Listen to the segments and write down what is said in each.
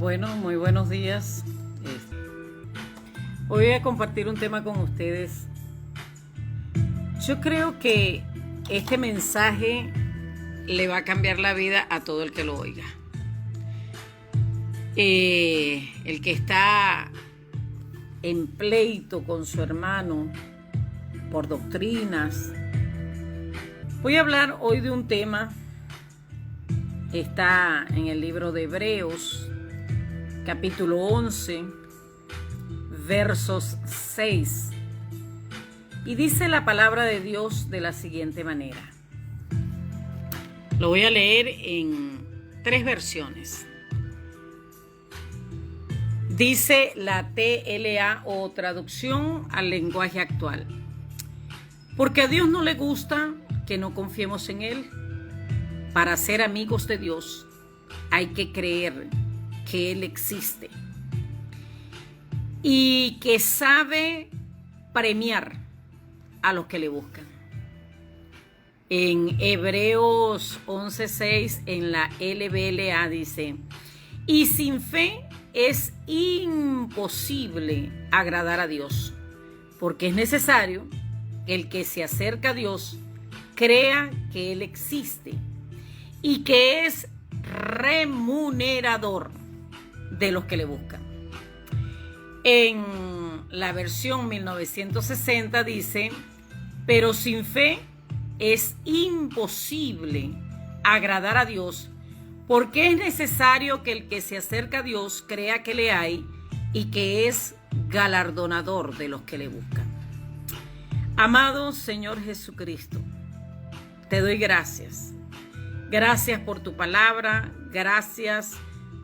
Bueno, muy buenos días. Hoy voy a compartir un tema con ustedes. Yo creo que este mensaje le va a cambiar la vida a todo el que lo oiga. El que está en pleito con su hermano por doctrinas. Voy a hablar hoy de un tema. Está en el libro de Hebreos, capítulo 11, versos 6. Y dice la palabra de Dios de la siguiente manera. Lo voy a leer en 3 versiones. Dice la TLA o traducción al lenguaje actual. Porque a Dios no le gusta que no confiemos en Él. Para ser amigos de Dios hay que creer que Él existe y que sabe premiar a los que le buscan. En Hebreos 11:6 en la LBLA dice: y sin fe es imposible agradar a Dios, porque es necesario que el que se acerca a Dios crea que Él existe y que es remunerador de los que le buscan. En la versión 1960 dice: pero sin fe es imposible agradar a Dios, porque es necesario que el que se acerca a Dios crea que le hay y que es galardonador de los que le buscan. Amado Señor Jesucristo, te doy gracias. Gracias por tu palabra, gracias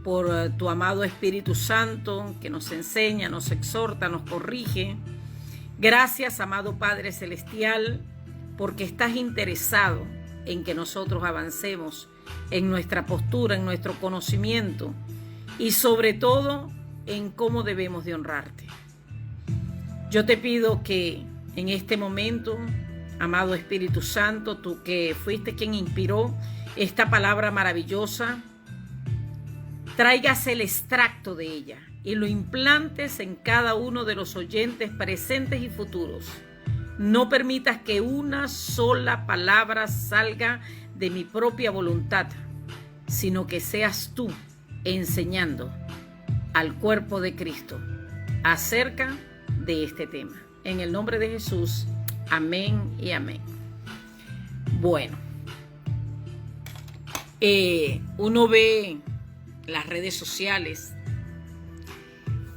por tu amado Espíritu Santo que nos enseña, nos exhorta, nos corrige. Gracias, amado Padre Celestial, porque estás interesado en que nosotros avancemos en nuestra postura, en nuestro conocimiento y sobre todo en cómo debemos de honrarte. Yo te pido que en este momento, amado Espíritu Santo, tú que fuiste quien inspiró esta palabra maravillosa, traigas el extracto de ella y lo implantes en cada uno de los oyentes presentes y futuros. No permitas que una sola palabra salga de mi propia voluntad, sino que seas tú enseñando al cuerpo de Cristo acerca de este tema. En el nombre de Jesús, amén y amén. Bueno, uno ve las redes sociales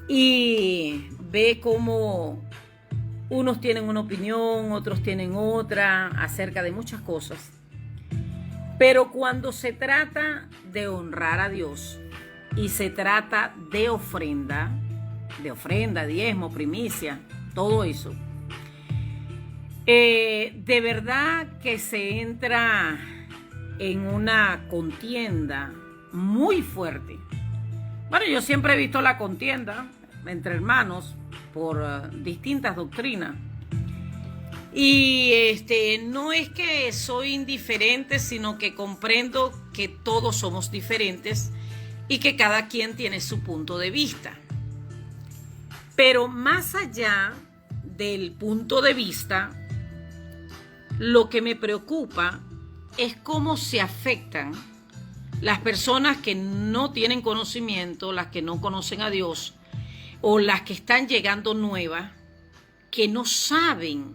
y ve cómo unos tienen una opinión, otros tienen otra acerca de muchas cosas. Pero cuando se trata de honrar a Dios y se trata de ofrenda, diezmo, primicia, todo eso, de verdad que se entra en una contienda muy fuerte. Bueno, yo siempre he visto la contienda entre hermanos por distintas doctrinas. Y no es que soy indiferente, sino que comprendo que todos somos diferentes y que cada quien tiene su punto de vista. Pero más allá del punto de vista, lo que me preocupa es cómo se afectan las personas que no tienen conocimiento, las que no conocen a Dios, o las que están llegando nuevas, que no saben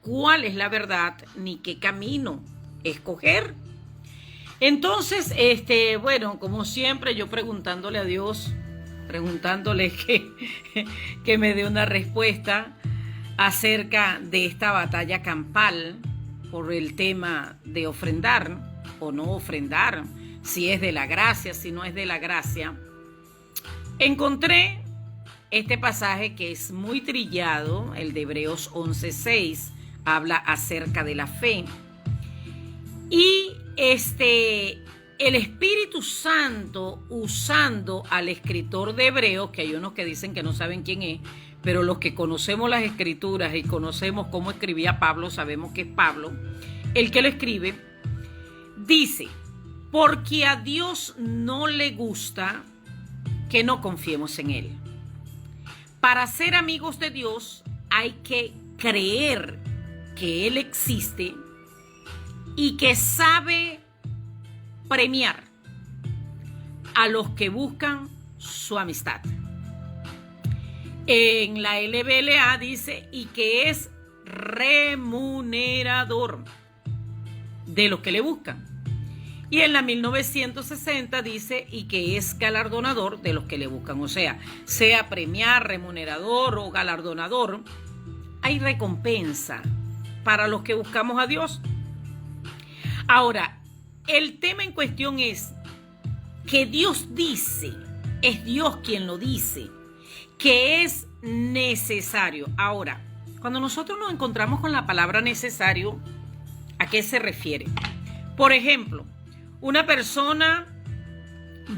cuál es la verdad ni qué camino escoger. Entonces, bueno, como siempre, yo preguntándole a Dios, preguntándole que me dé una respuesta acerca de esta batalla campal por el tema de ofrendar o no ofrendar, si es de la gracia, si no es de la gracia. Encontré este pasaje que es muy trillado, el de Hebreos 11:6, habla acerca de la fe. Y el Espíritu Santo, usando al escritor de Hebreos, que hay unos que dicen que no saben quién es, pero los que conocemos las escrituras y conocemos cómo escribía Pablo, sabemos que es Pablo el que lo escribe, dice: porque a Dios no le gusta que no confiemos en Él. Para ser amigos de Dios hay que creer que Él existe y que sabe premiar a los que buscan su amistad. En la LBLA dice, y que es remunerador de los que le buscan. Y en la 1960 dice, y que es galardonador de los que le buscan. O sea premiar, remunerador o galardonador, hay recompensa para los que buscamos a Dios. Ahora, el tema en cuestión es que Dios dice, es Dios quien lo dice, que es necesario. Ahora, cuando nosotros nos encontramos con la palabra necesario, ¿a qué se refiere? Por ejemplo, una persona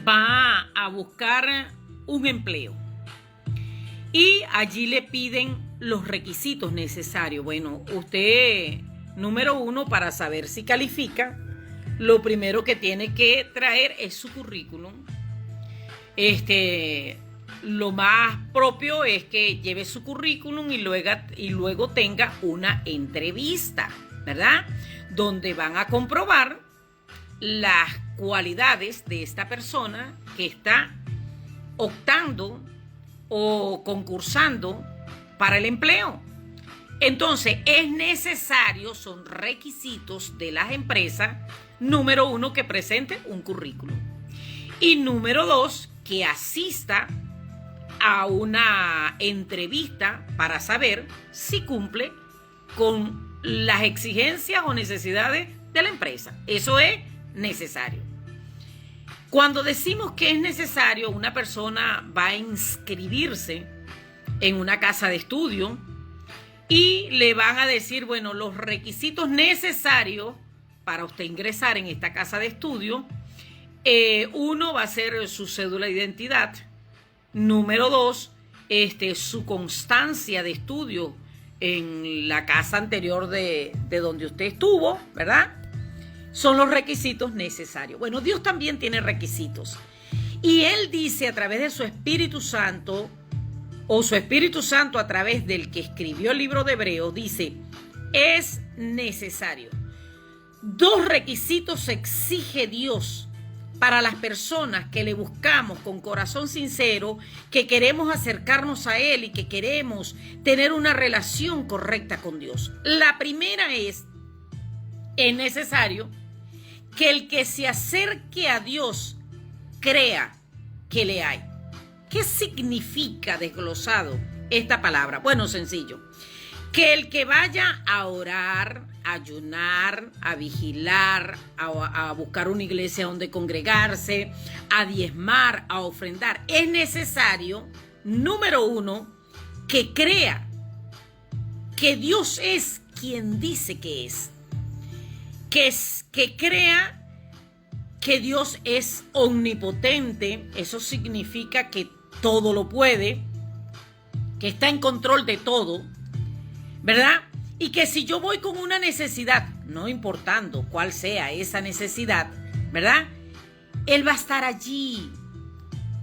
va a buscar un empleo y allí le piden los requisitos necesarios. Bueno, usted, número uno, para saber si califica, lo primero que tiene que traer es su currículum. Lo más propio es que lleve su currículum y luego tenga una entrevista, ¿verdad? Donde van a comprobar las cualidades de esta persona que está optando o concursando para el empleo. Entonces, es necesario, son requisitos de las empresas, número uno, que presente un currículum. Y número dos, que asista a una entrevista para saber si cumple con las exigencias o necesidades de la empresa. Eso es necesario. Cuando decimos que es necesario, una persona va a inscribirse en una casa de estudio y le van a decir, bueno, los requisitos necesarios para usted ingresar en esta casa de estudio, uno va a ser su cédula de identidad. Número dos, su constancia de estudio en la casa anterior de donde usted estuvo, ¿verdad? Son los requisitos necesarios. Bueno, Dios también tiene requisitos. Y Él dice a través de su Espíritu Santo, o su Espíritu Santo a través del que escribió el libro de Hebreos, dice, es necesario. Dos requisitos exige Dios para las personas que le buscamos con corazón sincero, que queremos acercarnos a Él y que queremos tener una relación correcta con Dios. La primera es necesario que el que se acerque a Dios crea que le hay. ¿Qué significa desglosado esta palabra? Bueno, sencillo. Que el que vaya a orar, a ayunar, a vigilar, a buscar una iglesia donde congregarse, a diezmar, a ofrendar, es necesario, número uno, que crea que Dios es quien dice que es. Que crea que Dios es omnipotente. Eso significa que todo lo puede, que está en control de todo, ¿verdad? Y que si yo voy con una necesidad, no importando cuál sea esa necesidad, ¿verdad? Él va a estar allí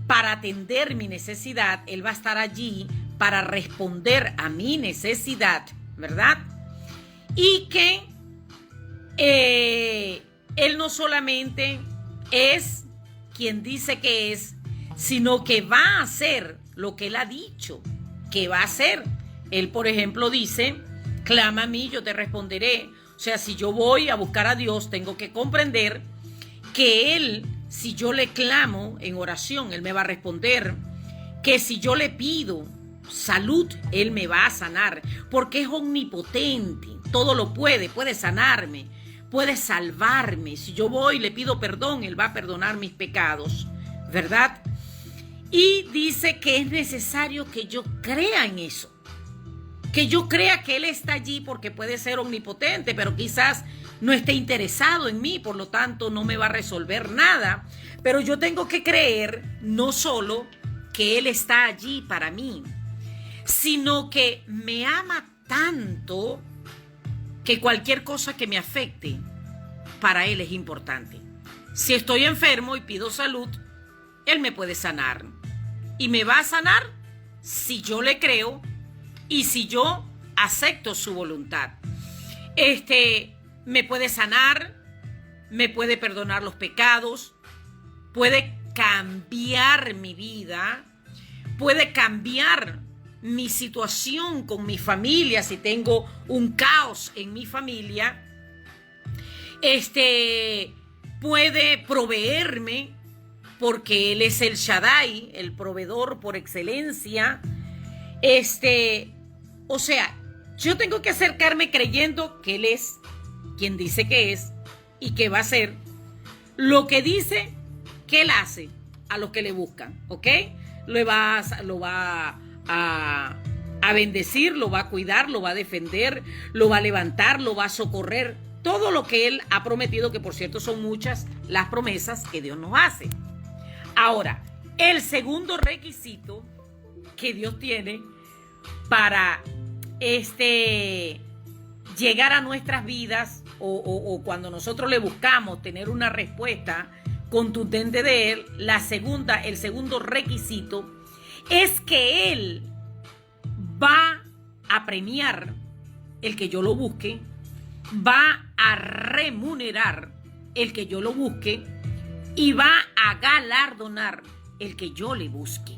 para atender mi necesidad, Él va a estar allí para responder a mi necesidad, ¿verdad? Y que Él no solamente es quien dice que es, sino que va a hacer lo que Él ha dicho que va a hacer. Él, por ejemplo, dice, clama a mí, yo te responderé. O sea, si yo voy a buscar a Dios, tengo que comprender que Él, si yo le clamo en oración, Él me va a responder. Que si yo le pido salud, Él me va a sanar, porque es omnipotente, todo lo puede sanarme, puede salvarme. Si yo voy y le pido perdón, Él va a perdonar mis pecados, ¿verdad? Y dice que es necesario que yo crea en eso. Que yo crea que Él está allí porque puede ser omnipotente, pero quizás no esté interesado en mí, por lo tanto no me va a resolver nada. Pero yo tengo que creer no solo que Él está allí para mí, sino que me ama tanto que cualquier cosa que me afecte, para Él es importante. Si estoy enfermo y pido salud, Él me puede sanar. y me va a sanar si yo le creo y si yo acepto su voluntad. Me puede sanar, me puede perdonar los pecados, puede cambiar mi vida, puede cambiar mi situación con mi familia si tengo un caos en mi familia. Puede proveerme porque Él es el Shaddai, el proveedor por excelencia. O sea, yo tengo que acercarme creyendo que Él es quien dice que es y que va a hacer lo que dice que Él hace a los que le buscan, ¿ok? Lo va a bendecir, lo va a cuidar, lo va a defender, lo va a levantar, lo va a socorrer. Todo lo que Él ha prometido, que por cierto son muchas las promesas que Dios nos hace. Ahora, el segundo requisito que Dios tiene para llegar a nuestras vidas o cuando nosotros le buscamos tener una respuesta contundente de Él, el segundo requisito es que Él va a premiar el que yo lo busque, va a remunerar el que yo lo busque y va a galardonar el que yo le busque.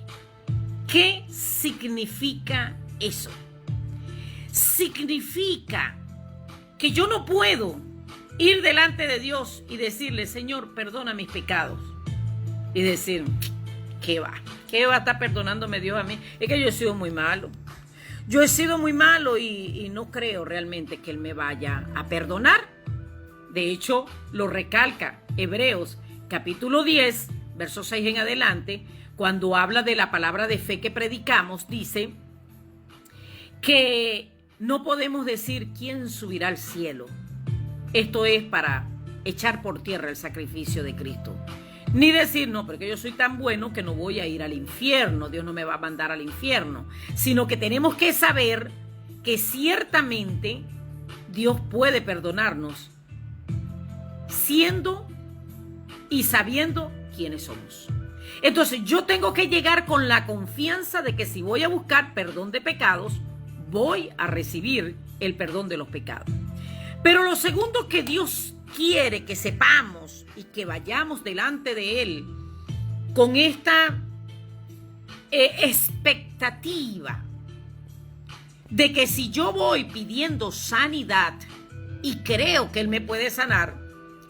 ¿Qué significa eso? Significa que yo no puedo ir delante de Dios y decirle, Señor, perdona mis pecados. Y decir, ¿qué va a estar perdonándome Dios a mí? Es que yo he sido muy malo. Yo he sido muy malo y no creo realmente que Él me vaya a perdonar. De hecho, lo recalca Hebreos capítulo 10, verso 6 en adelante, cuando habla de la palabra de fe que predicamos, dice que no podemos decir quién subirá al cielo. Esto es para echar por tierra el sacrificio de Cristo. Ni decir, no, porque yo soy tan bueno que no voy a ir al infierno, Dios no me va a mandar al infierno, sino que tenemos que saber que ciertamente Dios puede perdonarnos siendo y sabiendo quiénes somos. Entonces yo tengo que llegar con la confianza de que si voy a buscar perdón de pecados, voy a recibir el perdón de los pecados. Pero lo segundo que Dios quiere que sepamos y que vayamos delante de Él con esta expectativa de que si yo voy pidiendo sanidad y creo que Él me puede sanar,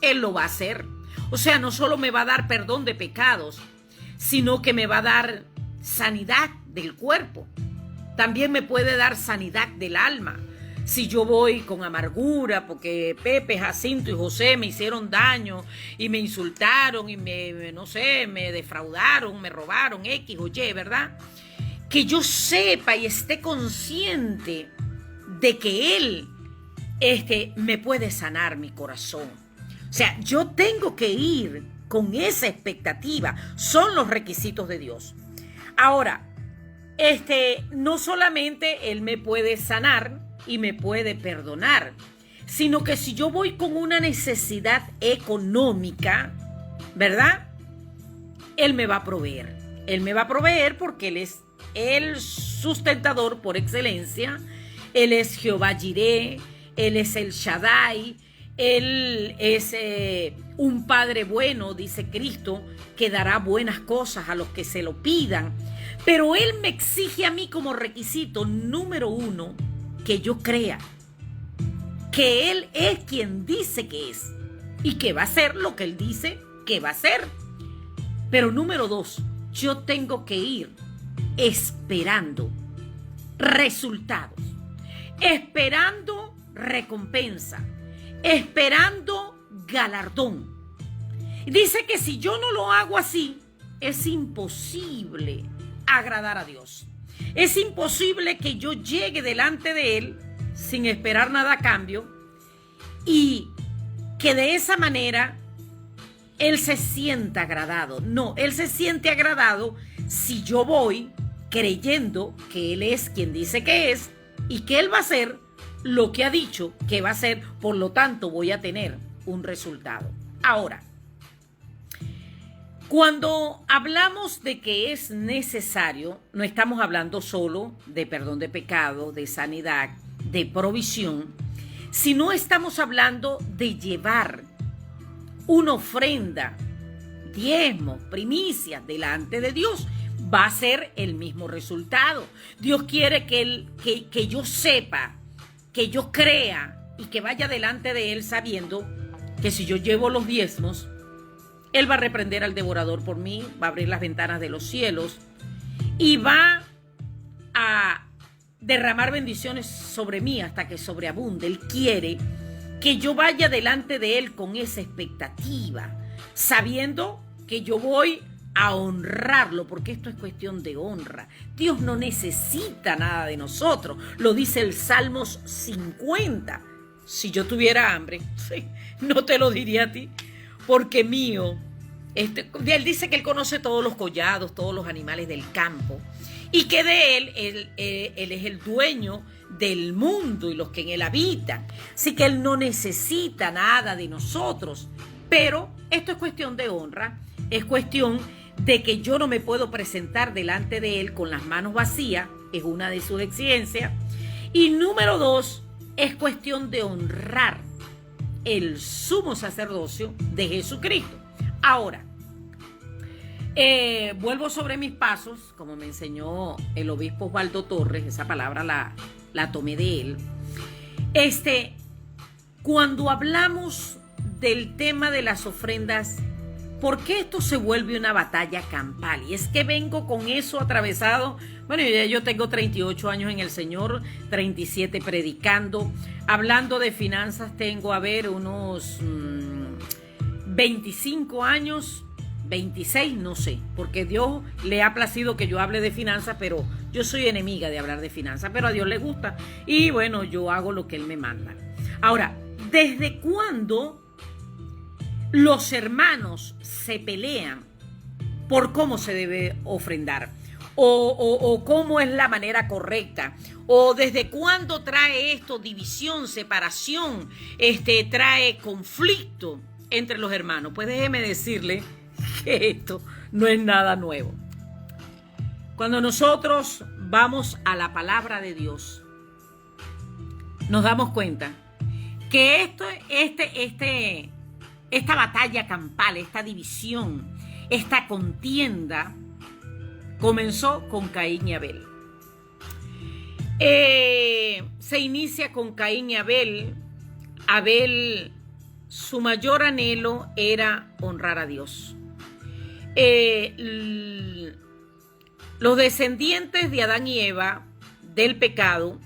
Él lo va a hacer. O sea, no solo me va a dar perdón de pecados, sino que me va a dar sanidad del cuerpo. También me puede dar sanidad del alma. Si yo voy con amargura porque Pepe, Jacinto y José me hicieron daño y me insultaron y me defraudaron, me robaron X o Y, ¿verdad? Que yo sepa y esté consciente de que Él me puede sanar mi corazón. O sea, yo tengo que ir con esa expectativa. Son los requisitos de Dios. Ahora, no solamente Él me puede sanar y me puede perdonar, sino que si yo voy con una necesidad económica, ¿verdad? Él me va a proveer. Él me va a proveer porque Él es el sustentador por excelencia. Él es Jehová Jireh, Él es el Shaddai, Él es un Padre bueno, dice Cristo, que dará buenas cosas a los que se lo pidan. Pero Él me exige a mí como requisito número 1, que yo crea que Él es quien dice que es y que va a hacer lo que Él dice que va a hacer. Pero número 2, yo tengo que ir esperando resultados, esperando recompensa, esperando galardón. Dice que si yo no lo hago así, es imposible agradar a Dios. Es imposible que yo llegue delante de Él sin esperar nada a cambio y que de esa manera Él se sienta agradado. No, Él se siente agradado si yo voy creyendo que Él es quien dice que es y que Él va a hacer lo que ha dicho que va a hacer. Por lo tanto, voy a tener un resultado. Ahora, Cuando hablamos de que es necesario, no estamos hablando solo de perdón de pecado, de sanidad, de provisión, sino estamos hablando de llevar una ofrenda, diezmo, primicia delante de Dios. Va a ser el mismo resultado. Dios quiere que yo sepa, que yo crea y que vaya delante de Él sabiendo que si yo llevo los diezmos, Él va a reprender al devorador por mí, va a abrir las ventanas de los cielos y va a derramar bendiciones sobre mí hasta que sobreabunde. Él quiere que yo vaya delante de Él con esa expectativa, sabiendo que yo voy a honrarlo, porque esto es cuestión de honra. Dios no necesita nada de nosotros, lo dice el Salmos 50. Si yo tuviera hambre, sí, no te lo diría a ti, porque mío, Él dice que Él conoce todos los collados, todos los animales del campo, y que de Él es el dueño del mundo y los que en Él habitan. Así que Él no necesita nada de nosotros, pero esto es cuestión de honra, es cuestión de que yo no me puedo presentar delante de Él con las manos vacías, es una de sus exigencias. Y número 2, es cuestión de honrar el sumo sacerdocio de Jesucristo. Ahora, vuelvo sobre mis pasos, como me enseñó el obispo Osvaldo Torres, esa palabra la tomé de él. Cuando hablamos del tema de las ofrendas, ¿por qué esto se vuelve una batalla campal? Y es que vengo con eso atravesado. Bueno, yo tengo 38 años en el Señor, 37 predicando. Hablando de finanzas, tengo, unos 25 años, 26, no sé, porque Dios le ha placido que yo hable de finanzas, pero yo soy enemiga de hablar de finanzas, pero a Dios le gusta. Y bueno, yo hago lo que Él me manda. Ahora, ¿desde cuándo los hermanos se pelean por cómo se debe ofrendar? O cómo es la manera correcta, o desde cuándo trae esto división, separación, trae conflicto entre los hermanos. Pues déjeme decirle que esto no es nada nuevo. Cuando nosotros vamos a la palabra de Dios, nos damos cuenta que esta batalla campal, esta división, esta contienda comenzó con Caín y Abel. Se inicia con Caín y Abel. Abel, su mayor anhelo era honrar a Dios. Los descendientes de Adán y Eva del pecado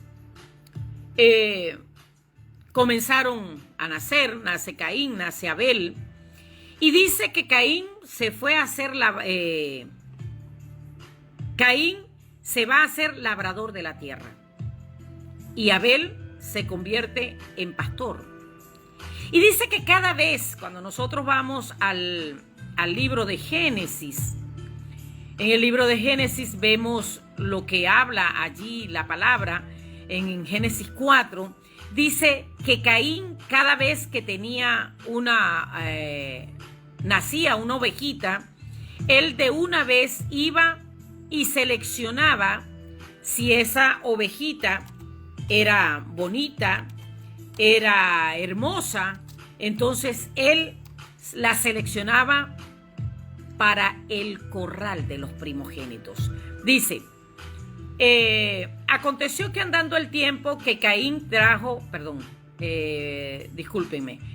comenzaron a nacer. Nace Caín, nace Abel, y dice que Caín se fue a hacer Caín se va a hacer labrador de la tierra y Abel se convierte en pastor. Y dice que cada vez cuando nosotros vamos al libro de Génesis, en el libro de Génesis vemos lo que habla allí la palabra en Génesis 4, dice que Caín cada vez que tenía nacía una ovejita, él de una vez iba y seleccionaba si esa ovejita era bonita, era hermosa, entonces él la seleccionaba para el corral de los primogénitos. Dice, aconteció que andando el tiempo que Caín trajo,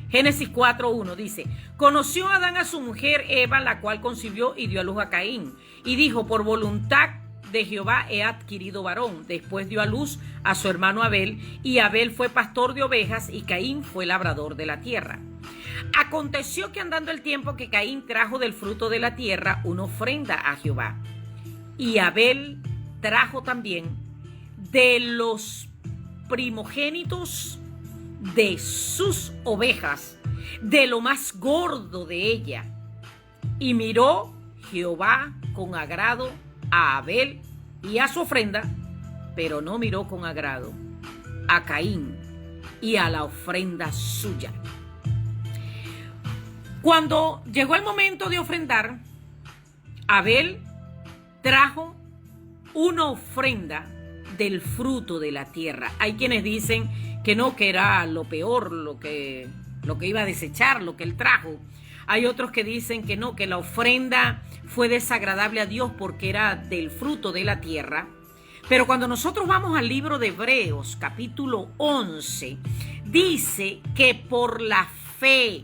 Génesis 4:1 dice, conoció Adán a su mujer Eva, la cual concibió y dio a luz a Caín. Y dijo, por voluntad de Jehová he adquirido varón. Después dio a luz a su hermano Abel, y Abel fue pastor de ovejas, y Caín fue labrador de la tierra. Aconteció que andando el tiempo que Caín trajo del fruto de la tierra una ofrenda a Jehová. Y Abel trajo también de los primogénitos de sus ovejas, de lo más gordo de ella. Y miró Jehová con agrado a Abel y a su ofrenda, pero no miró con agrado a Caín y a la ofrenda suya. Cuando llegó el momento de ofrendar, Abel trajo una ofrenda del fruto de la tierra. Hay quienes dicen que no, que era lo peor, lo que iba a desechar, lo que él trajo. Hay otros que dicen que no, que la ofrenda fue desagradable a Dios porque era del fruto de la tierra. Pero cuando nosotros vamos al libro de Hebreos, capítulo 11, dice que por la fe,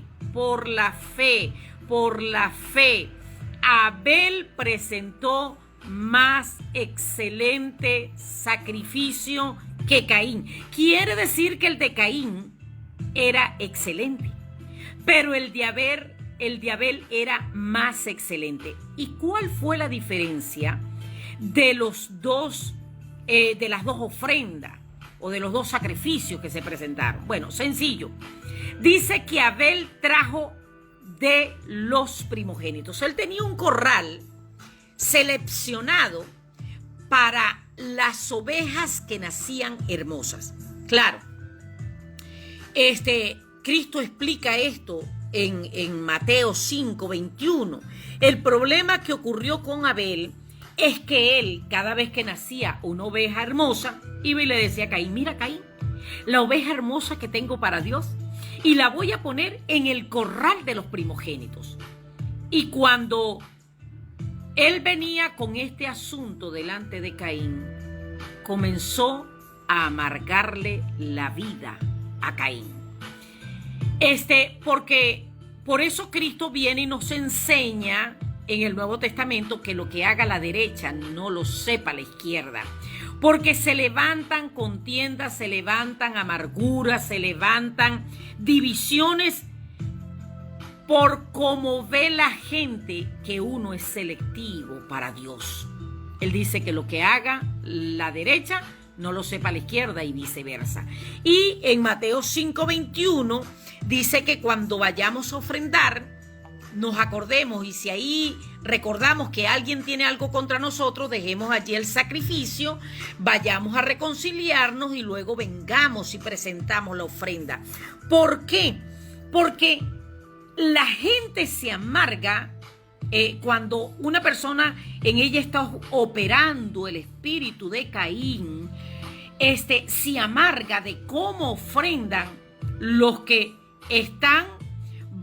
Abel presentó más excelente sacrificio que Caín. Quiere decir que el de Caín era excelente, pero el de Abel era más excelente. ¿Y cuál fue la diferencia de los dos, de las dos ofrendas o de los dos sacrificios que se presentaron? Bueno, sencillo. Dice que Abel trajo de los primogénitos. Él tenía un corral seleccionado para las ovejas que nacían hermosas. Claro, Cristo explica esto en Mateo 5:21. El problema que ocurrió con Abel es que él, cada vez que nacía una oveja hermosa, iba y le decía a Caín: mira, Caín, la oveja hermosa que tengo para Dios, y la voy a poner en el corral de los primogénitos. Y cuando él venía con este asunto delante de Caín, comenzó a amargarle la vida a Caín. Porque por eso Cristo viene y nos enseña en el Nuevo Testamento que lo que haga la derecha no lo sepa la izquierda. Porque se levantan contiendas, se levantan amarguras, se levantan divisiones por cómo ve la gente que uno es selectivo para Dios. Él dice que lo que haga la derecha no lo sepa la izquierda y viceversa. Y en Mateo 5:21 dice que cuando vayamos a ofrendar, nos acordemos, y si ahí recordamos que alguien tiene algo contra nosotros, dejemos allí el sacrificio, vayamos a reconciliarnos y luego vengamos y presentamos la ofrenda. ¿Por qué? Porque la gente se amarga cuando una persona en ella está operando el espíritu de Caín, se amarga de cómo ofrendan los que están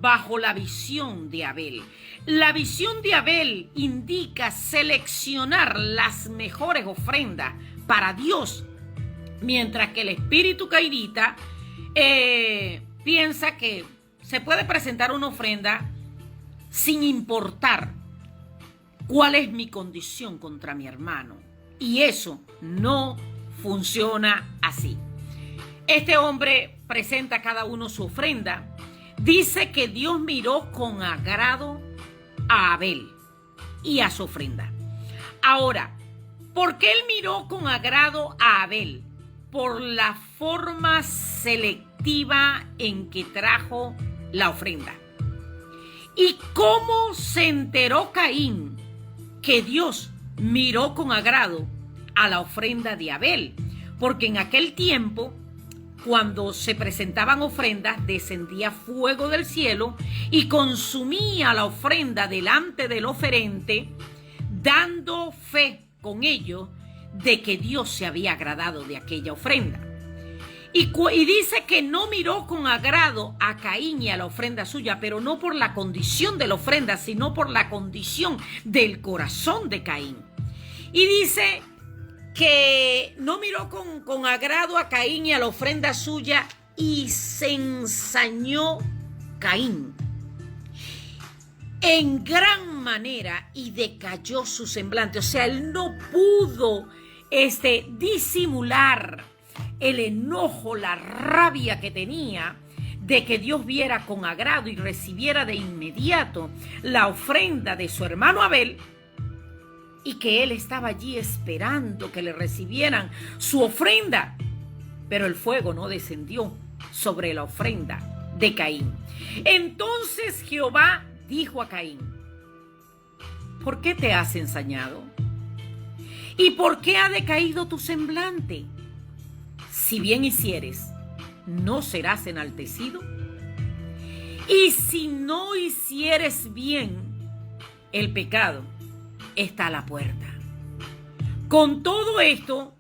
bajo la visión de Abel. La visión de Abel indica seleccionar las mejores ofrendas para Dios, mientras que el espíritu caidita piensa que se puede presentar una ofrenda sin importar cuál es mi condición contra mi hermano. Y eso no funciona así. Este hombre presenta a cada uno su ofrenda. Dice que Dios miró con agrado a Abel y a su ofrenda. Ahora, ¿por qué él miró con agrado a Abel? Por la forma selectiva en que trajo la ofrenda. ¿Y cómo se enteró Caín que Dios miró con agrado a la ofrenda de Abel? Porque en aquel tiempo, cuando se presentaban ofrendas, descendía fuego del cielo y consumía la ofrenda delante del oferente, dando fe con ello de que Dios se había agradado de aquella ofrenda. Y dice que no miró con agrado a Caín y a la ofrenda suya, pero no por la condición de la ofrenda, sino por la condición del corazón de Caín. Y dice que no miró con agrado a Caín y a la ofrenda suya, y se ensañó Caín en gran manera y decayó su semblante. O sea, él no pudo disimular el enojo, la rabia que tenía de que Dios viera con agrado y recibiera de inmediato la ofrenda de su hermano Abel, y que él estaba allí esperando que le recibieran su ofrenda. Pero el fuego no descendió sobre la ofrenda de Caín. Entonces Jehová dijo a Caín: ¿por qué te has ensañado? ¿Y por qué ha decaído tu semblante? Si bien hicieres, ¿no serás enaltecido? Y si no hicieres bien, el pecado está a la puerta. Con todo esto,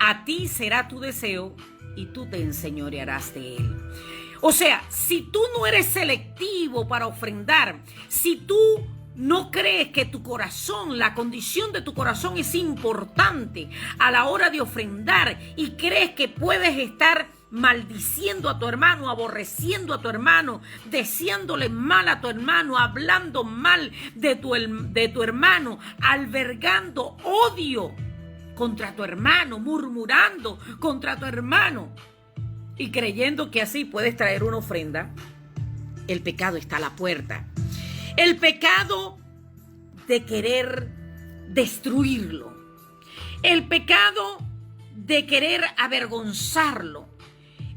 a ti será tu deseo y tú te enseñorearás de él. O sea, si tú no eres selectivo para ofrendar, si tú no crees que tu corazón, la condición de tu corazón es importante a la hora de ofrendar y crees que puedes estar maldiciendo a tu hermano, aborreciendo a tu hermano, deseándole mal a tu hermano, hablando mal de tu hermano, albergando odio contra tu hermano, murmurando contra tu hermano y creyendo que así puedes traer una ofrenda, el pecado está a la puerta. El pecado de querer destruirlo. El pecado de querer avergonzarlo.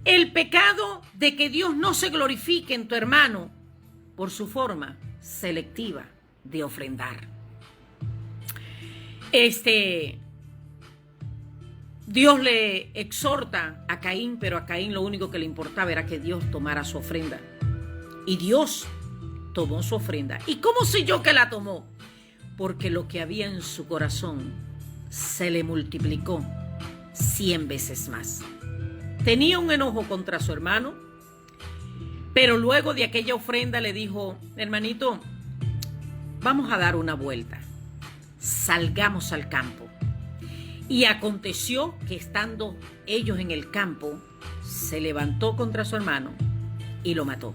El pecado de que Dios no se glorifique en tu hermano por su forma selectiva de ofrendar. Dios le exhorta a Caín, pero a Caín lo único que le importaba era que Dios tomara su ofrenda. Y Dios tomó su ofrenda. ¿Y cómo sé yo que la tomó? Porque lo que había en su corazón se le multiplicó 100 veces más. Tenía un enojo contra su hermano, pero luego de aquella ofrenda le dijo: hermanito, vamos a dar una vuelta, salgamos al campo. Y aconteció que estando ellos en el campo, se levantó contra su hermano y lo mató.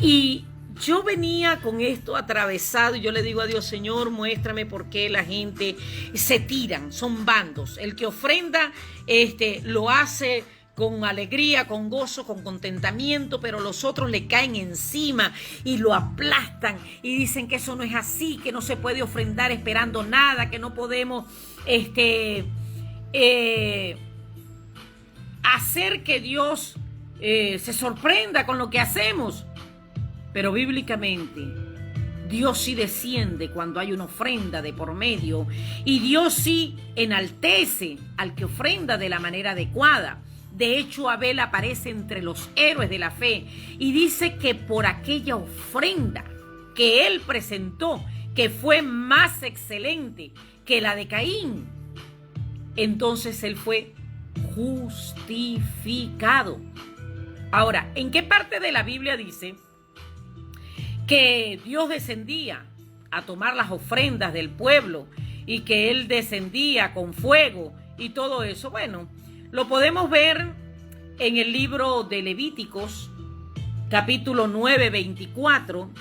Y yo venía con esto atravesado y yo le digo a Dios: Señor, muéstrame por qué la gente se tiran, son bandos. El que ofrenda lo hace con alegría, con gozo, con contentamiento, pero los otros le caen encima y lo aplastan y dicen que eso no es así, que no se puede ofrendar esperando nada, que no podemos hacer que Dios se sorprenda con lo que hacemos. Pero bíblicamente, Dios sí desciende cuando hay una ofrenda de por medio y Dios sí enaltece al que ofrenda de la manera adecuada. De hecho, Abel aparece entre los héroes de la fe y dice que por aquella ofrenda que él presentó, que fue más excelente que la de Caín, entonces él fue justificado. Ahora, ¿en qué parte de la Biblia dice que Dios descendía a tomar las ofrendas del pueblo y que él descendía con fuego y todo eso? Bueno, lo podemos ver en el libro de Levíticos, capítulo 9, 24.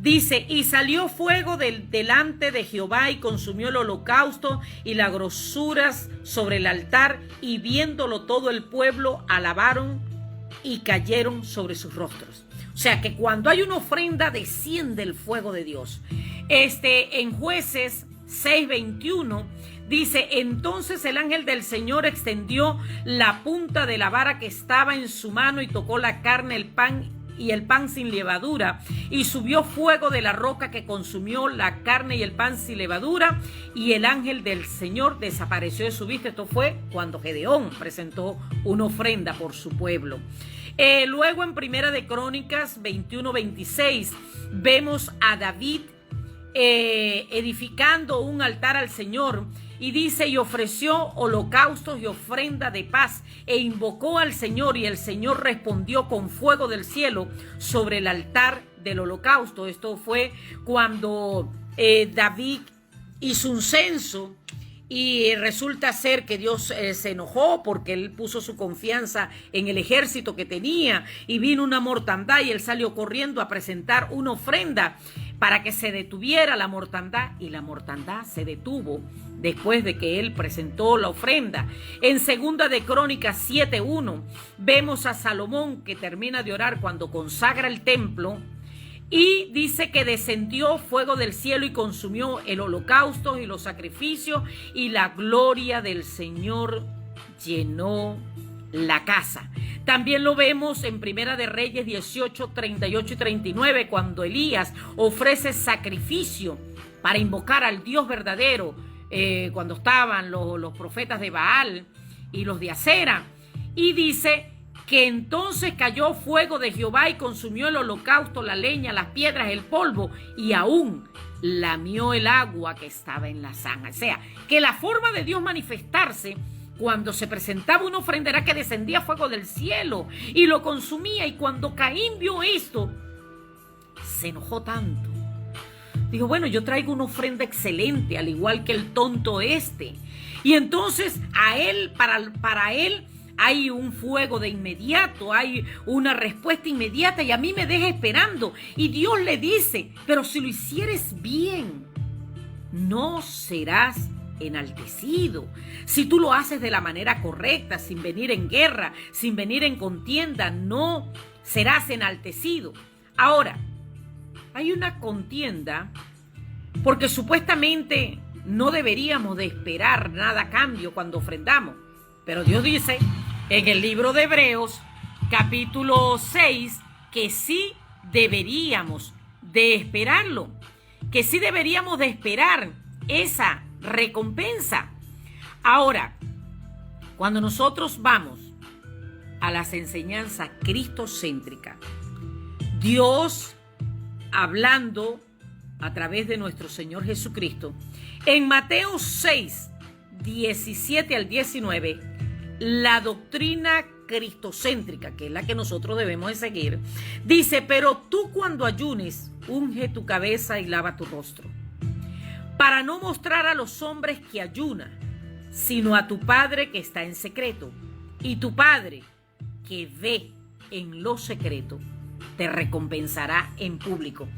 Dice: y salió fuego delante de Jehová y consumió el holocausto y las grosuras sobre el altar, y viéndolo todo el pueblo alabaron y cayeron sobre sus rostros. O sea que cuando hay una ofrenda desciende el fuego de Dios. En Jueces 6:21 dice: entonces el ángel del Señor extendió la punta de la vara que estaba en su mano y tocó la carne, el pan sin levadura, y subió fuego de la roca que consumió la carne y el pan sin levadura, y el ángel del Señor desapareció de su vista. Esto fue cuando Gedeón presentó una ofrenda por su pueblo. Luego en Primera de Crónicas 21:26 vemos a David edificando un altar al Señor. Y dice: y ofreció holocaustos y ofrenda de paz, e invocó al Señor, y el Señor respondió con fuego del cielo sobre el altar del holocausto. Esto fue cuando David hizo un censo, y resulta ser que Dios se enojó porque él puso su confianza en el ejército que tenía, y vino una mortandad y él salió corriendo a presentar una ofrenda para que se detuviera la mortandad, y la mortandad se detuvo después de que él presentó la ofrenda. En Segunda de Crónicas 7:1 vemos a Salomón que termina de orar cuando consagra el templo, y dice que descendió fuego del cielo y consumió el holocausto y los sacrificios, y la gloria del Señor llenó la casa. También lo vemos en Primera de Reyes 18, 38 y 39, cuando Elías ofrece sacrificio para invocar al Dios verdadero, cuando estaban los profetas de Baal y los de Acera. Y dice que entonces cayó fuego de Jehová y consumió el holocausto, la leña, las piedras, el polvo, y aún lamió el agua que estaba en la zanja. O sea, que la forma de Dios manifestarse cuando se presentaba una ofrenda era que descendía fuego del cielo y lo consumía. Y cuando Caín vio esto, se enojó tanto. Dijo, bueno, yo traigo una ofrenda excelente, al igual que el tonto este. Y entonces para él hay un fuego de inmediato, hay una respuesta inmediata y a mí me deja esperando. Y Dios le dice, pero si lo hicieres bien, no serás enaltecido. Si tú lo haces de la manera correcta, sin venir en guerra, sin venir en contienda, no serás enaltecido. Ahora, hay una contienda porque supuestamente no deberíamos de esperar nada a cambio cuando ofrendamos. Pero Dios dice en el libro de Hebreos, capítulo 6, que sí deberíamos de esperarlo, que sí deberíamos de esperar esa recompensa. Ahora, cuando nosotros vamos a las enseñanzas cristocéntricas, Dios hablando a través de nuestro Señor Jesucristo, en Mateo 6, 17 al 19, la doctrina cristocéntrica, que es la que nosotros debemos de seguir, dice, pero tú cuando ayunes, unge tu cabeza y lava tu rostro, para no mostrar a los hombres que ayuna, sino a tu Padre que está en secreto, y tu Padre que ve en lo secreto, te recompensará en público.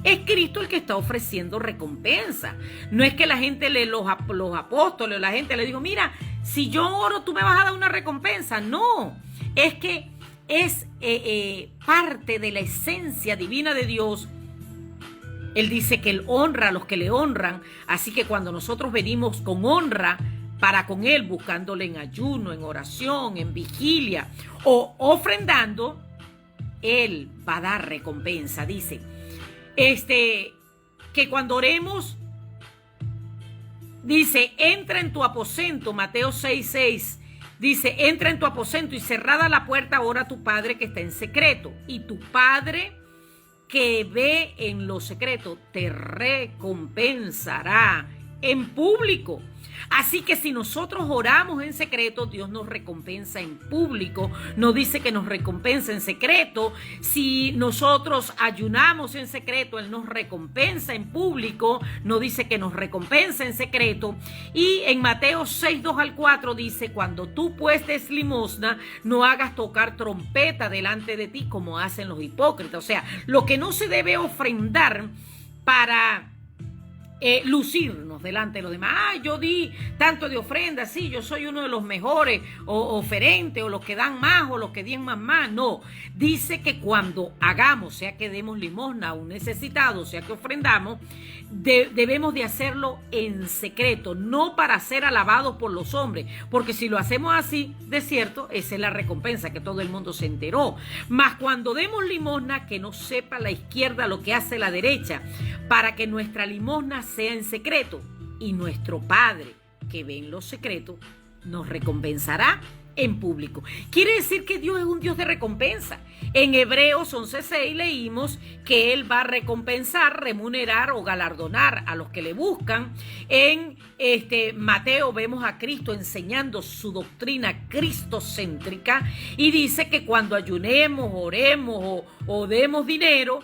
Es Cristo el que está ofreciendo recompensa. No es que la gente, los apóstoles, la gente le dijo, mira, si yo oro, tú me vas a dar una recompensa. No, es que es parte de la esencia divina de Dios. Él dice que Él honra a los que le honran. Así que cuando nosotros venimos con honra para con Él, buscándole en ayuno, en oración, en vigilia o ofrendando, Él va a dar recompensa. Dice que cuando oremos, dice, entra en tu aposento, Mateo 6:6, dice, entra en tu aposento y cerrada la puerta, ora a tu Padre que está en secreto, y tu Padre que ve en lo secreto te recompensará en público. Así que si nosotros oramos en secreto, Dios nos recompensa en público. No dice que nos recompensa en secreto. Si nosotros ayunamos en secreto, Él nos recompensa en público. No dice que nos recompensa en secreto. Y en Mateo 6, 2 al 4 dice, cuando tú pues des limosna, no hagas tocar trompeta delante de ti como hacen los hipócritas. O sea, lo que no se debe ofrendar para lucirnos delante de los demás. Yo di tanto de ofrenda, sí, yo soy uno de los mejores o oferentes, o los que dan más, o los que den más. No, dice que cuando hagamos, sea que demos limosna a un necesitado, sea que ofrendamos, debemos de hacerlo en secreto, no para ser alabados por los hombres, porque si lo hacemos así, de cierto, esa es la recompensa, que todo el mundo se enteró. Mas cuando demos limosna, que no sepa la izquierda lo que hace la derecha, para que nuestra limosna sea en secreto, y nuestro Padre que ve en lo secreto nos recompensará en público. Quiere decir que Dios es un Dios de recompensa. En Hebreos 11:6 leímos que Él va a recompensar, remunerar o galardonar a los que le buscan. En Mateo vemos a Cristo enseñando su doctrina cristocéntrica y dice que cuando ayunemos, oremos o demos dinero,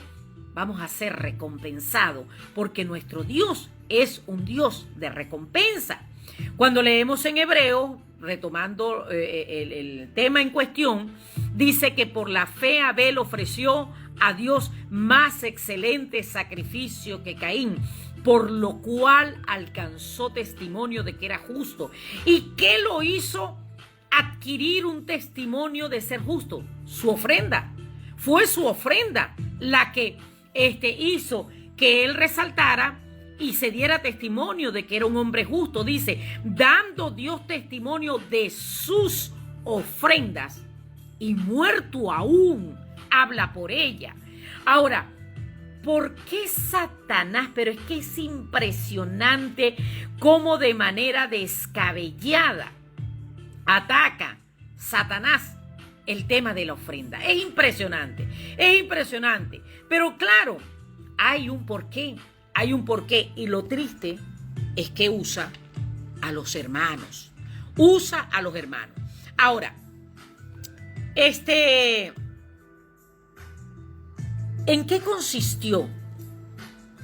vamos a ser recompensados, porque nuestro Dios es un Dios de recompensa. Cuando leemos en Hebreos, retomando el tema en cuestión, dice que por la fe Abel ofreció a Dios más excelente sacrificio que Caín, por lo cual alcanzó testimonio de que era justo. ¿Y qué lo hizo adquirir un testimonio de ser justo? Su ofrenda. Fue su ofrenda la que hizo que él resaltara y se diera testimonio de que era un hombre justo. Dice, dando Dios testimonio de sus ofrendas, y muerto aún habla por ella. Ahora, ¿por qué Satanás? Pero es que es impresionante cómo de manera descabellada ataca Satanás el tema de la ofrenda. Es impresionante, es impresionante. Pero claro, hay un porqué, y lo triste es que usa a los hermanos. Usa a los hermanos. Ahora, ¿en qué consistió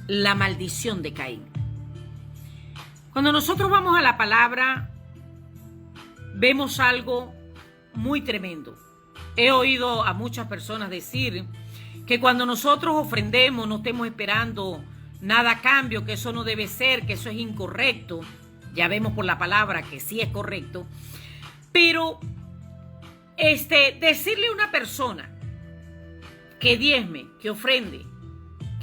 la maldición de Caín? Cuando nosotros vamos a la palabra, vemos algo muy tremendo. He oído a muchas personas decir que cuando nosotros ofrendemos no estemos esperando nada a cambio, que eso no debe ser, que eso es incorrecto. Ya vemos por la palabra que sí es correcto. Pero decirle a una persona que diezme, que ofrende,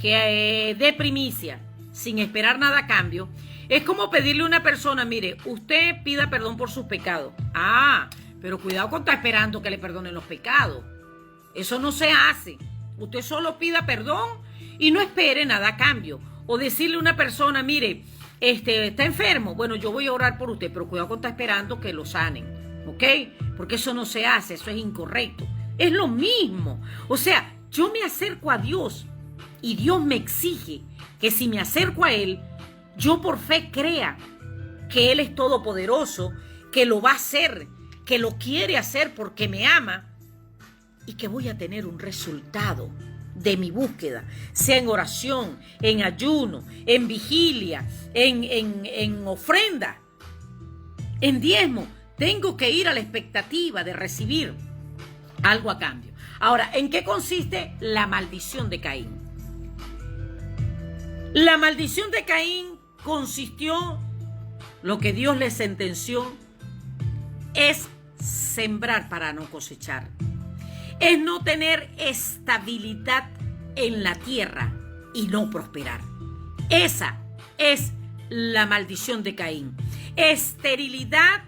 que dé primicia sin esperar nada a cambio, es como pedirle a una persona, mire, usted pida perdón por sus pecados. Pero cuidado con estar esperando que le perdonen los pecados. Eso no se hace. Usted solo pida perdón y no espere nada a cambio. O decirle a una persona, mire, está enfermo. Bueno, yo voy a orar por usted, pero cuidado con estar esperando que lo sanen. ¿Ok? Porque eso no se hace, eso es incorrecto. Es lo mismo. O sea, yo me acerco a Dios y Dios me exige que si me acerco a Él, yo por fe crea que Él es todopoderoso, que lo va a hacer, que lo quiere hacer porque me ama y que voy a tener un resultado de mi búsqueda, sea en oración, en ayuno, en vigilia, en ofrenda, en diezmo. Tengo que ir a la expectativa de recibir algo a cambio. Ahora, ¿en qué consiste la maldición de Caín? La maldición de Caín consistió, lo que Dios le sentenció, es sembrar para no cosechar. Es no tener estabilidad en la tierra y no prosperar. Esa es la maldición de Caín. Esterilidad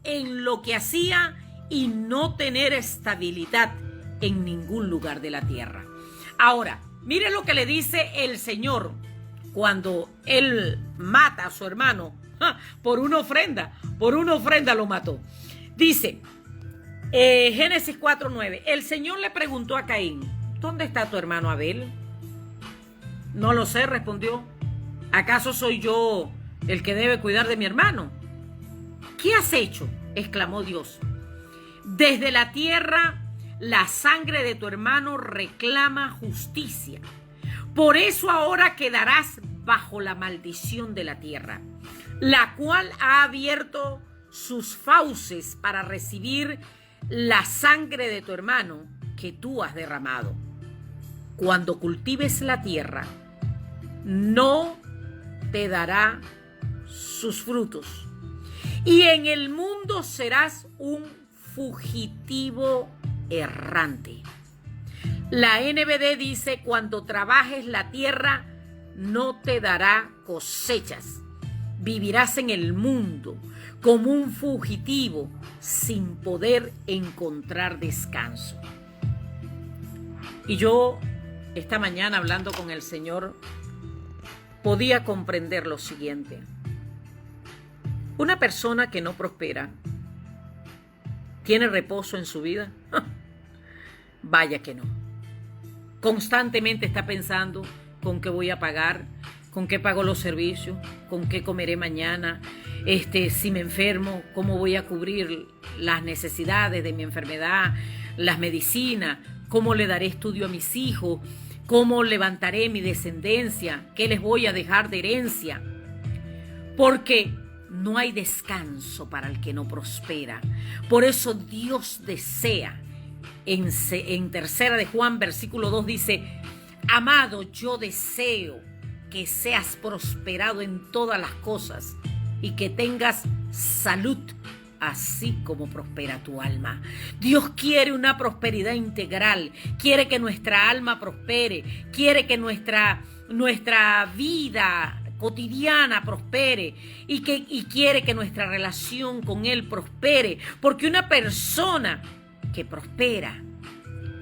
en lo que hacía y no tener estabilidad en ningún lugar de la tierra. Ahora, mire lo que le dice el Señor cuando él mata a su hermano por una ofrenda lo mató. Dice, Génesis 4:9, el Señor le preguntó a Caín, ¿dónde está tu hermano Abel? No lo sé, respondió. ¿Acaso soy yo el que debe cuidar de mi hermano? ¿Qué has hecho?, exclamó Dios. Desde la tierra, la sangre de tu hermano reclama justicia. Por eso ahora quedarás bajo la maldición de la tierra, la cual ha abierto sus fauces para recibir la sangre de tu hermano que tú has derramado. Cuando cultives la tierra, no te dará sus frutos, y en el mundo serás un fugitivo errante. La NBD dice, cuando trabajes la tierra, no te dará cosechas. Vivirás en el mundo como un fugitivo sin poder encontrar descanso. Y yo, esta mañana hablando con el Señor, podía comprender lo siguiente. Una persona que no prospera, ¿tiene reposo en su vida? Vaya que no. Constantemente está pensando con qué voy a pagar, con qué pago los servicios, con qué comeré mañana, si me enfermo, cómo voy a cubrir las necesidades de mi enfermedad, las medicinas, cómo le daré estudio a mis hijos, cómo levantaré mi descendencia, qué les voy a dejar de herencia. Porque no hay descanso para el que no prospera. Por eso Dios desea, en tercera de Juan, versículo 2 dice, amado, yo deseo que seas prosperado en todas las cosas y que tengas salud, así como prospera tu alma. Dios quiere una prosperidad integral, quiere que nuestra alma prospere, quiere que nuestra vida cotidiana prospere y quiere que nuestra relación con Él prospere, porque una persona que prospera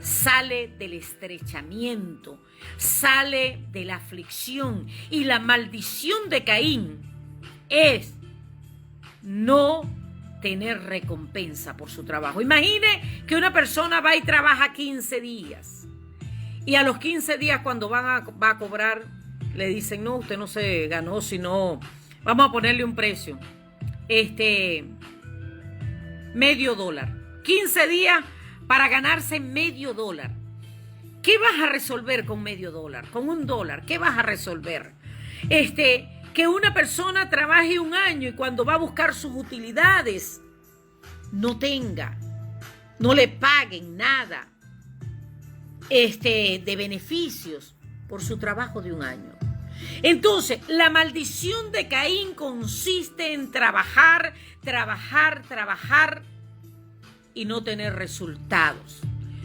sale del estrechamiento, sale de la aflicción, y la maldición de Caín es no tener recompensa por su trabajo. Imagine que una persona va y trabaja 15 días y a los 15 días cuando va a cobrar le dicen, no, usted no se ganó, sino vamos a ponerle un precio, $0.50. 15 días para ganarse $0.50. ¿Qué vas a resolver con $0.50? Con $1, ¿qué vas a resolver? Que una persona trabaje un año y cuando va a buscar sus utilidades no le paguen nada de beneficios por su trabajo de un año. Entonces, la maldición de Caín consiste en trabajar y no tener resultados,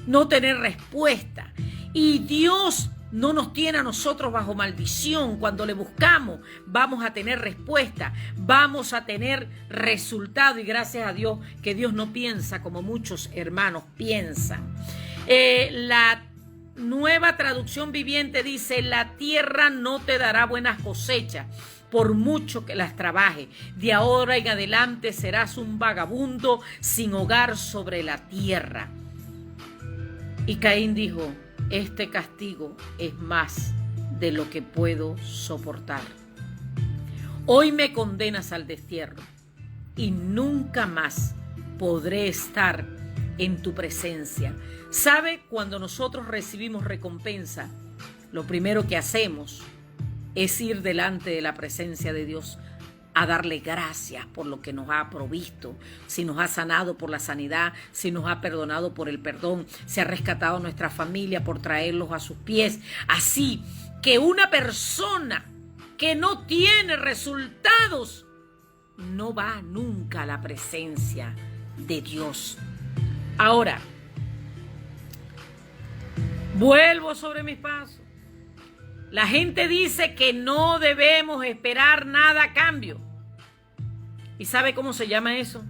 no tener respuesta. Y Dios no nos tiene a nosotros bajo maldición. Cuando le buscamos, vamos a tener respuesta, vamos a tener resultado. Y gracias a Dios que Dios no piensa como muchos hermanos piensan. La Nueva Traducción Viviente dice, la tierra no te dará buenas cosechas por mucho que las trabaje. De ahora en adelante serás un vagabundo sin hogar sobre la tierra. Y Caín dijo, este castigo es más de lo que puedo soportar. Hoy me condenas al destierro y nunca más podré estar en tu presencia. ¿Sabe? Cuando nosotros recibimos recompensa, lo primero que hacemos es ir delante de la presencia de Dios a darle gracias por lo que nos ha provisto, si nos ha sanado por la sanidad, si nos ha perdonado por el perdón, si ha rescatado a nuestra familia por traerlos a sus pies. Así que una persona que no tiene resultados no va nunca a la presencia de Dios. Ahora, vuelvo sobre mis pasos. La gente dice que no debemos esperar nada a cambio. ¿Y sabe cómo se llama eso?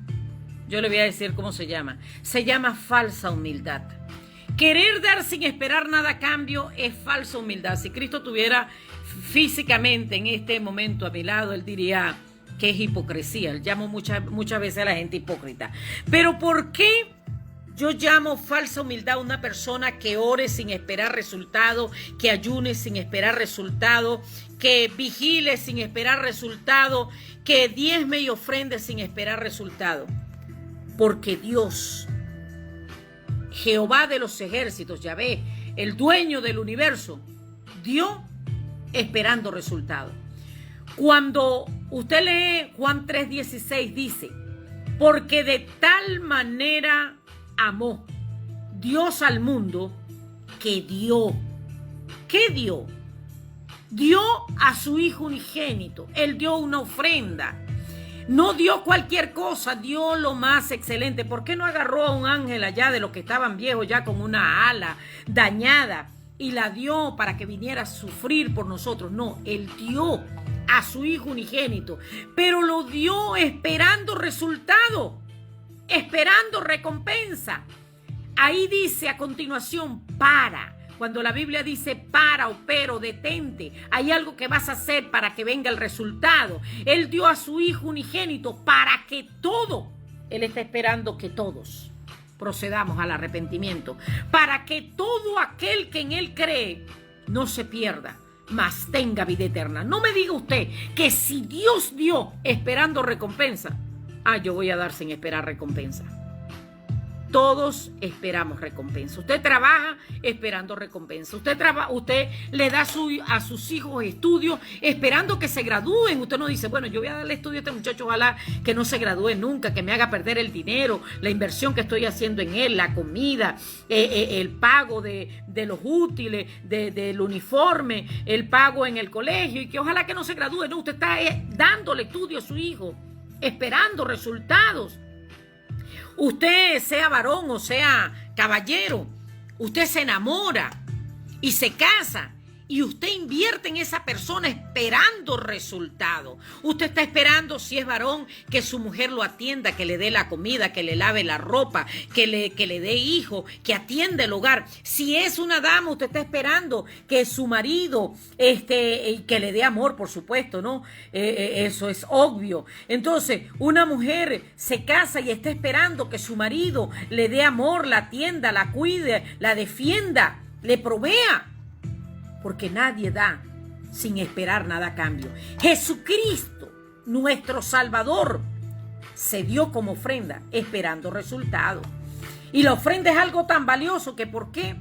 Yo le voy a decir cómo se llama. Se llama falsa humildad. Querer dar sin esperar nada a cambio es falsa humildad. Si Cristo tuviera físicamente en este momento a mi lado, él diría que es hipocresía. Él llama muchas veces a la gente hipócrita. Pero ¿por qué yo llamo falsa humildad a una persona que ore sin esperar resultado, que ayune sin esperar resultado, que vigile sin esperar resultado, que diezme y ofrende sin esperar resultado? Porque Dios, Jehová de los ejércitos, Yahvé, el dueño del universo, dio esperando resultado. Cuando usted lee Juan 3:16, dice, porque de tal manera amó Dios al mundo que dio. ¿Qué dio? Dio a su Hijo unigénito. Él dio una ofrenda. No dio cualquier cosa, dio lo más excelente. ¿Por qué no agarró a un ángel allá de los que estaban viejos ya con una ala dañada y la dio para que viniera a sufrir por nosotros? No, él dio a su Hijo unigénito, pero lo dio esperando resultado, esperando recompensa. Ahí dice a continuación, para. Cuando la Biblia dice para o pero, detente, hay algo que vas a hacer para que venga el resultado. Él dio a su Hijo unigénito para que Él está esperando que todos procedamos al arrepentimiento, para que todo aquel que en Él cree no se pierda, mas tenga vida eterna. No me diga usted que si Dios dio esperando recompensa, yo voy a dar sin esperar recompensa. Todos esperamos recompensa. Usted trabaja esperando recompensa. Usted le da a sus hijos estudios esperando que se gradúen. Usted no dice, bueno, yo voy a darle estudio a este muchacho, ojalá que no se gradúe nunca, que me haga perder el dinero, la inversión que estoy haciendo en él, la comida, el pago de los útiles, del uniforme, el pago en el colegio, y que ojalá que no se gradúe. No, usted está dándole estudio a su hijo, esperando resultados. Usted, sea varón o sea caballero, usted se enamora y se casa y usted invierte en esa persona esperando resultado. Usted está esperando, si es varón, que su mujer lo atienda, que le dé la comida, que le lave la ropa, que le dé hijo, que atienda el hogar. Si es una dama, usted está esperando que su marido, que le dé amor, por supuesto, ¿no? Eso es obvio. Entonces, una mujer se casa y está esperando que su marido le dé amor, la atienda, la cuide, la defienda, le provea. Porque nadie da sin esperar nada a cambio. Jesucristo, nuestro Salvador, se dio como ofrenda esperando resultados. Y la ofrenda es algo tan valioso que ¿por qué?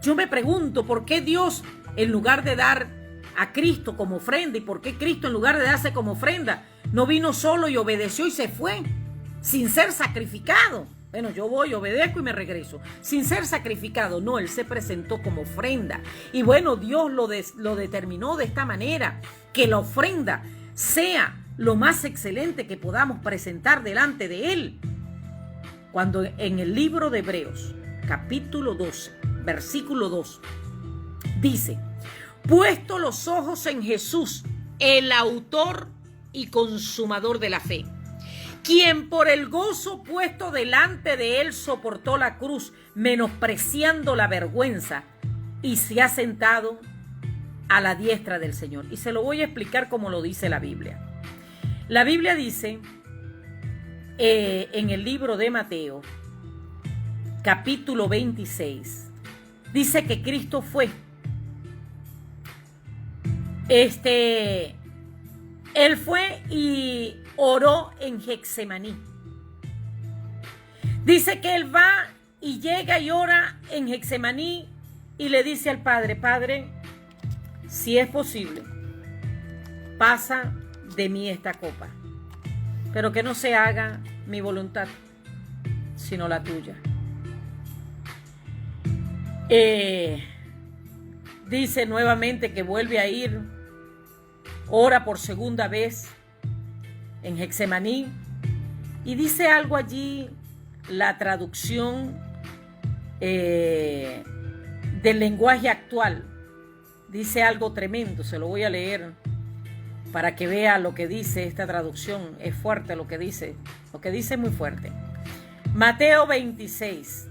Yo me pregunto, ¿por qué Dios, en lugar de dar a Cristo como ofrenda, y por qué Cristo, en lugar de darse como ofrenda, no vino solo y obedeció y se fue, sin ser sacrificado? Bueno, yo voy, obedezco y me regreso, sin ser sacrificado. No, Él se presentó como ofrenda. Y bueno, Dios lo determinó de esta manera, que la ofrenda sea lo más excelente que podamos presentar delante de Él. Cuando en el libro de Hebreos, capítulo 12, versículo 2, dice: puesto los ojos en Jesús, el autor y consumador de la fe, quien por el gozo puesto delante de él soportó la cruz, menospreciando la vergüenza, y se ha sentado a la diestra del Señor. Y se lo voy a explicar como lo dice la Biblia. La Biblia dice en el libro de Mateo, capítulo 26, dice que Cristo fue, Él fue y oró en Getsemaní. Dice que Él va y llega y ora en Getsemaní y le dice al Padre: Padre, si es posible, pasa de mí esta copa, pero que no se haga mi voluntad, sino la tuya. Dice nuevamente que vuelve a ir, ora por segunda vez en Getsemaní, y dice algo allí, la traducción del lenguaje actual, dice algo tremendo. Se lo voy a leer para que vea lo que dice esta traducción. Es fuerte lo que dice es muy fuerte. Mateo 26,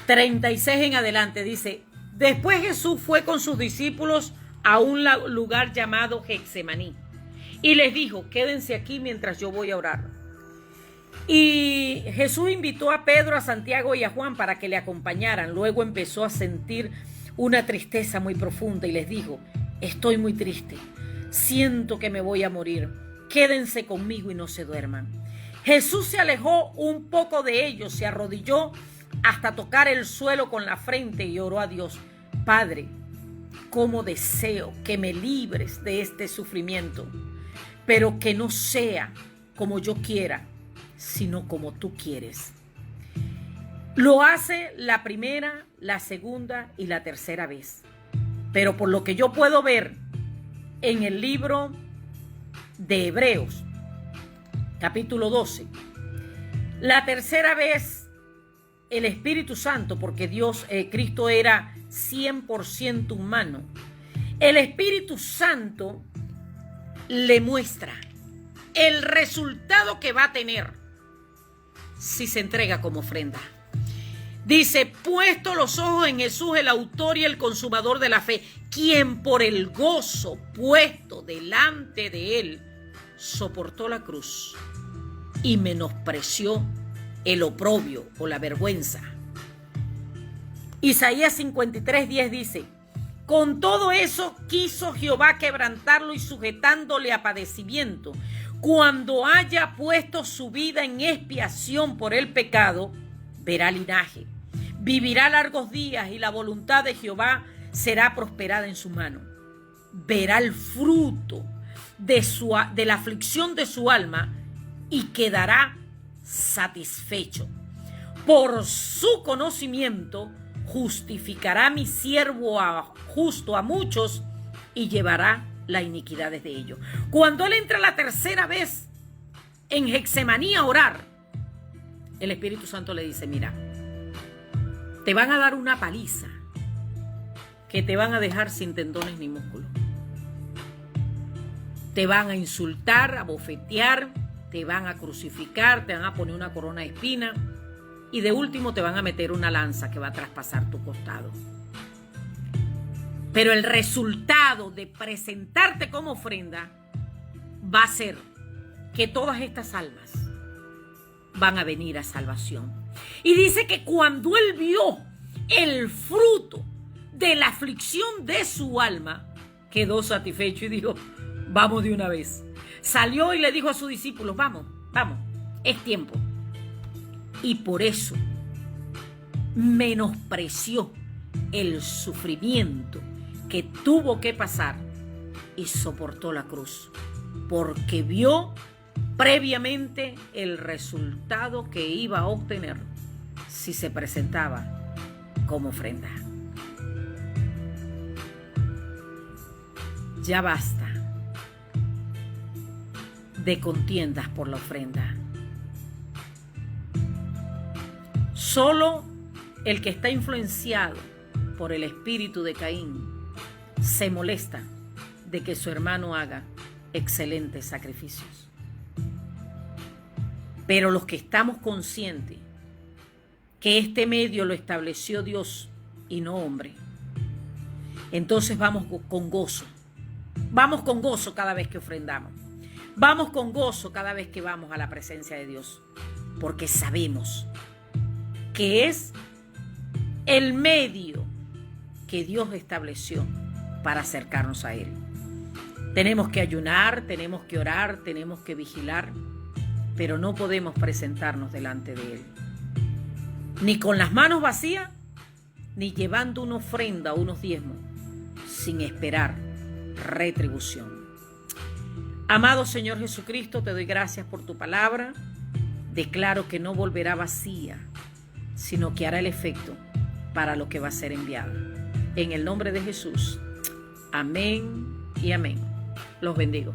36 en adelante dice: después Jesús fue con sus discípulos a un lugar llamado Getsemaní y les dijo: quédense aquí mientras yo voy a orar. Y Jesús invitó a Pedro, a Santiago y a Juan para que le acompañaran. Luego empezó a sentir una tristeza muy profunda y les dijo: estoy muy triste, siento que me voy a morir, quédense conmigo y no se duerman. Jesús se alejó un poco de ellos, se arrodilló hasta tocar el suelo con la frente y oró a Dios: Padre, cómo deseo que me libres de este sufrimiento, pero que no sea como yo quiera, sino como tú quieres. Lo hace la primera, la segunda y la tercera vez. Pero por lo que yo puedo ver en el libro de Hebreos, capítulo 12, la tercera vez el Espíritu Santo, porque Cristo era 100% humano, el Espíritu Santo le muestra el resultado que va a tener si se entrega como ofrenda. Dice: puesto los ojos en Jesús, el autor y el consumador de la fe, quien por el gozo puesto delante de él soportó la cruz y menospreció el oprobio o la vergüenza. Isaías 53:10 dice: con todo eso quiso Jehová quebrantarlo y sujetándole a padecimiento. Cuando haya puesto su vida en expiación por el pecado, verá linaje, vivirá largos días y la voluntad de Jehová será prosperada en su mano. Verá el fruto de la aflicción de su alma y quedará satisfecho. Por su conocimiento justificará mi siervo justo a muchos y llevará las iniquidades de ellos. Cuando él entra la tercera vez en Getsemaní a orar, el Espíritu Santo le dice: mira, te van a dar una paliza que te van a dejar sin tendones ni músculos. Te van a insultar, a bofetear, te van a crucificar, te van a poner una corona de espina y de último te van a meter una lanza que va a traspasar tu costado. Pero el resultado de presentarte como ofrenda va a ser que todas estas almas van a venir a salvación. Y dice que cuando él vio el fruto de la aflicción de su alma, quedó satisfecho y dijo, vamos de una vez. Salió y le dijo a sus discípulos, vamos, es tiempo. Y por eso menospreció el sufrimiento que tuvo que pasar y soportó la cruz, porque vio previamente el resultado que iba a obtener si se presentaba como ofrenda. Ya basta de contiendas por la ofrenda. Solo el que está influenciado por el espíritu de Caín se molesta de que su hermano haga excelentes sacrificios. Pero los que estamos conscientes que este medio lo estableció Dios y no hombre, entonces vamos con gozo. Vamos con gozo cada vez que ofrendamos. Vamos con gozo cada vez que vamos a la presencia de Dios, porque sabemos que es el medio que Dios estableció para acercarnos a Él. Tenemos que ayunar, tenemos que orar, tenemos que vigilar, pero no podemos presentarnos delante de Él, ni con las manos vacías, ni llevando una ofrenda o unos diezmos, sin esperar retribución. Amado Señor Jesucristo, te doy gracias por tu palabra. Declaro que no volverá vacía, sino que hará el efecto para lo que va a ser enviado. En el nombre de Jesús. Amén y amén. Los bendigo.